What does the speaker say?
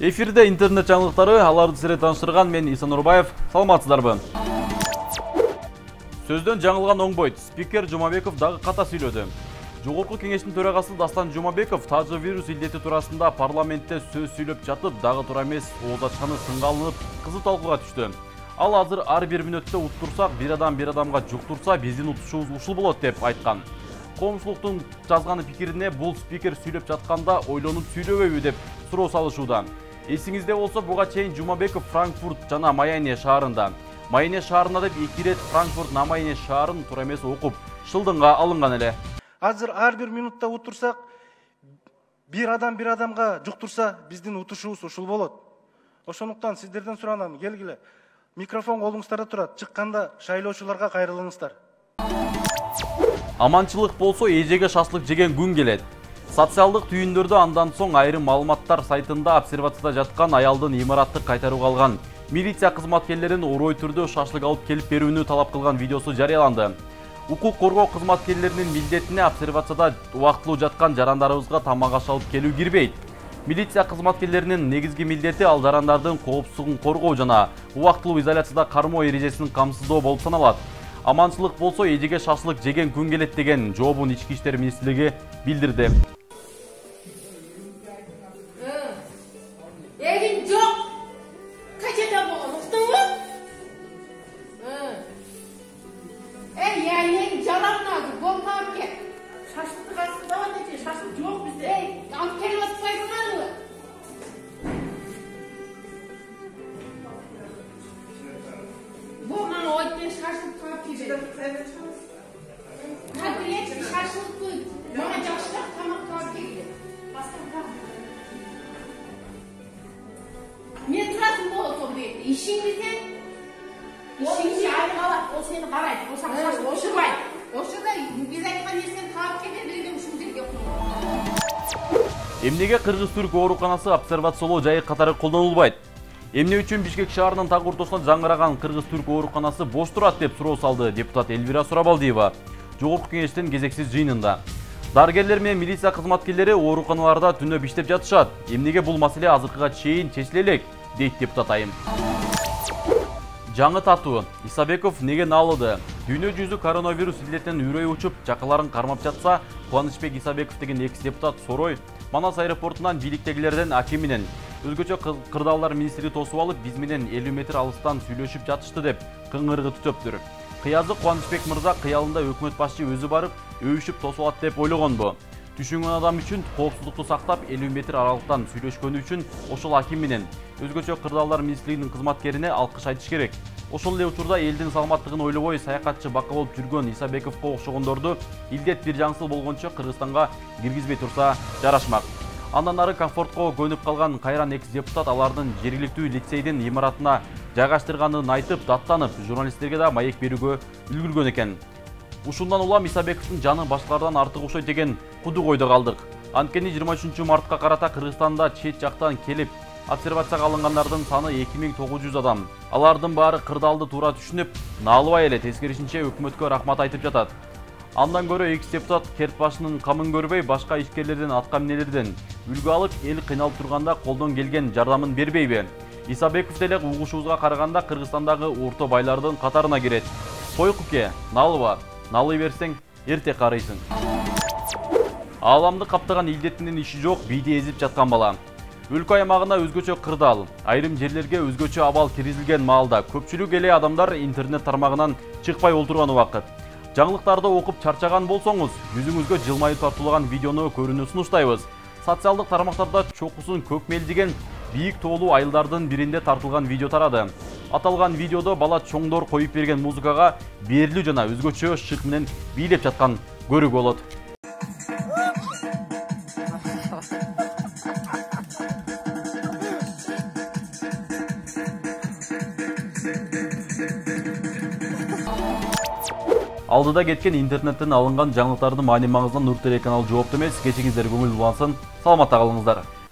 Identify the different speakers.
Speaker 1: Эфирде интернет жаңылыктары, аларды сире таныштырган мен Исан Нурбаев. Саламатсыздарбы? Сөздөн жаңылган оңбойт. Спикер Жумабеков дагы ката сүйлөдү. Жогорку кеңештин төрагасы Дастан Жумабеков тажы вирус илдети туурасында парламентте сөз сүйлөп жатып, дагы туура эмес ооз ачканы сынга алынып, кызуу талкууга түштү. Ал азыр ар бир мүнөттө уттурсак, бир адамга жуктурса, биздин утушубуз ушул болот деп айткан. Коомчулуктун жазганы пикирине бул спикер сүйлөп жатканда ойлонуп сүйлөбөйбү деп суроо салышууда. Эсиңизде болсо, буга чейин Жумабеков Франкфурт жана Майами шаарында. Майами шаарында деп 2 рет Франкфурт на Майами шаарын туура эмес окуп, шылдыңга алынган эле.
Speaker 2: Азыр ар бир минутта утурсак, бир адамга жуктурса, биздин утушубуз ушул болот. Ошондуктан сиздерден суранам, келгиле. Микрофон колуңуздарда турат, чыкканда шайлоочуларга кайрылыңыздар.
Speaker 1: Аманчылык болсо, эжеге шашлык жеген күн келет. Социалдык түйүндөрдө андан соң айрым маалыматтар сайтында обсервацияда жаткан аялдын имаратты кайтарууга алган милиция кызматкерлерин орой түрдө шашлык алып келип берүүнү талап кылган видеосу жарыяланды. Укук коргоо кызматкерлеринин милдетине обсервацияда убактылуу жаткан жарандарыбызга тамак аш алып келүү кирбейт. Милиция кызматкерлеринин негизги милдети ал жарандардын коопсуздугун коргоо жана убактылуу изоляцияда кармоо эрежесин камсыздоо болуп саналат. Аманчылык болсо, эжеге шашлык жеген күн келет деген жообун Ички иштер министрлиги билдирди. Эмнеге Кыргыз-Түрк ооруканасы обсервациялоо жайы катары колдонулбайт? Эмне үчүн Бишкек шаарынын так ортосуна жаңгыраган Кыргыз-Түрк ооруканасы бош турат деп суроо салды депутат Элвира Сурабалдиева Жогорку кеңештин кезексиз жыйынында. Дарыгерлер менен милиция кызматкерлери ооруканаларда түнөп иштеп жатышат. Эмнеге бул маселе азыркыга чейин чечиле элек, дейт депутат айым. Жаңы татуу. Исабеков неге наалыды? Дүйнө жүзү коронавирус илдетинен үрөй учуп, жакаларын кармап жатса, Кубанычбек Исабеков деген экс-депутат Сорой Манас аэропортунан бийликтегилерден аки менен өзгөчө кырдаалдар министри тосуп алып, биз менен 50 метр алыстан сүйлөшүп жатышты деп кыңгыргы түтөптүр. Кыязы Кубанычбек мырза кыялында өкмөт башчы өзү барып, өбүшүп тосуп алат деп ойлогонбу? Түшүнгөн адам үчүн коопсуздукту сактап 50 метр аралыктан сүйлөшкөнү үчүн ошол аки менен өзгөчө кырдаалдар министрлигинин кызматкерине алкыш айтыш керек. Ошол эле учурда элдин саламаттыгын ойлобой саякатчы бакка болуп жүргөн Исабековго окшогондорду илдет бир жаңсыл болгончо Кыргызстанга киргизбей турса жарашмак. Андан ары комфортко көнүп калган кайран экс-депутат алардын жергиликтүү лицейдин имаратына жайгаштырганын айтып, даттанып, журналисттерге да маек берүүгө үлгүргөн экен. Ушундан улам Исабековдун жаны башкалардан артык окшойт деген кудук ойдо калдык. Анткени 23-мартка карата Кыргызстанда чет жактан келип обсервацияга алынгандардын саны 2900 адам. Алардын баары кырдаалды туура түшүнүп, наалыбай эле, тескерисинче өкмөткө рахмат айтып жатат. Андан көрө экс-депутат керт башынын камын көрбөй, башка ишкерлерден, аткаминелерден үлгү алып, эл кыйналып турганда колдон келген жардамын бербейби? Исабеков деле угушубузга караганда Кыргызстандагы орто байлардын катарына кирет. Койкуке, налыба, налый берсең, эрте карыйсың. Ааламды каптаган илдетинин иши жок, бийди эзип жаткан бала. Өлкө аймагына өзгөчө кырдаал, айрым жерлерге өзгөчө абал киргизилген маалда көпчүлүк эле адамдар интернет тармагынан чыкпай олтурган убакыт. Жаңылыктарды окуп чарчаган болсоңуз, жүзүңүзгө жылмайып тартуулаган видеону көрүүнү сунуштайбыз. Социалдык тармактарда чокусун көкмелдиген бийик тоолуу айылдардын биринде тартылган видео тарады. Аталган видеодо бала чоңдор коюп берген музыкага берилүү жана өзгөчө шык менен бийлеп жаткан көрүүгө болот. Алдыда кеткен интернеттен алынган жаңылыктардын маани маңызынан Нур телеканалы жоопту эмес. Кечиңиздер көңүл улансын. Саламатта калыңыздар.